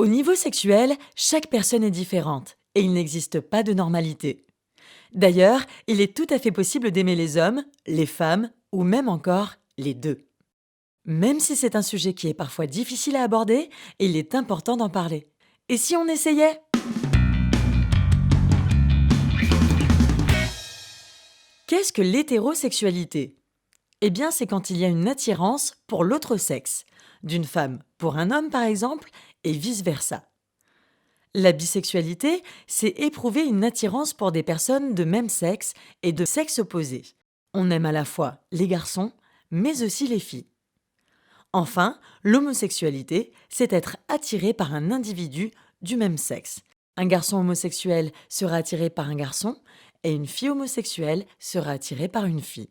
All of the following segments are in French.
Au niveau sexuel, chaque personne est différente et il n'existe pas de normalité. D'ailleurs, il est tout à fait possible d'aimer les hommes, les femmes ou même encore les deux. Même si c'est un sujet qui est parfois difficile à aborder, il est important d'en parler. Et si on essayait? Qu'est-ce que l'hétérosexualité? Eh bien, c'est quand il y a une attirance pour l'autre sexe, d'une femme pour un homme par exemple, et vice-versa. La bisexualité, c'est éprouver une attirance pour des personnes de même sexe et de sexe opposé. On aime à la fois les garçons, mais aussi les filles. Enfin, l'homosexualité, c'est être attiré par un individu du même sexe. Un garçon homosexuel sera attiré par un garçon et une fille homosexuelle sera attirée par une fille.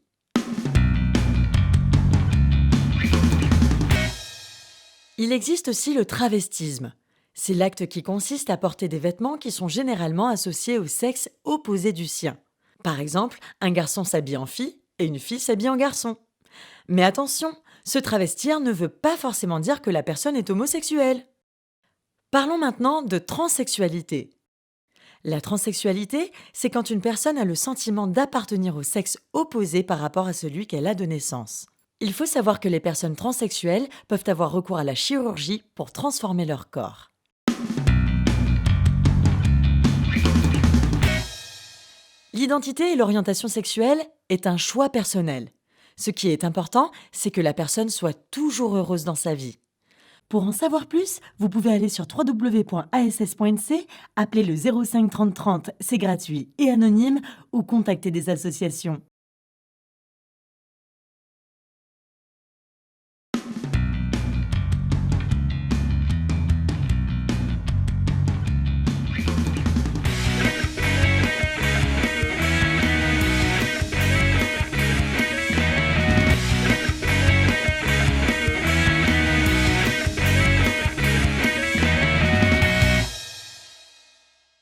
Il existe aussi le travestisme. C'est l'acte qui consiste à porter des vêtements qui sont généralement associés au sexe opposé du sien. Par exemple, un garçon s'habille en fille et une fille s'habille en garçon. Mais attention, se travestir ne veut pas forcément dire que la personne est homosexuelle. Parlons maintenant de transsexualité. La transsexualité, c'est quand une personne a le sentiment d'appartenir au sexe opposé par rapport à celui qu'elle a de naissance. Il faut savoir que les personnes transsexuelles peuvent avoir recours à la chirurgie pour transformer leur corps. L'identité et l'orientation sexuelle est un choix personnel. Ce qui est important, c'est que la personne soit toujours heureuse dans sa vie. Pour en savoir plus, vous pouvez aller sur www.ass.nc, appeler le 05 30 30, c'est gratuit et anonyme, ou contacter des associations.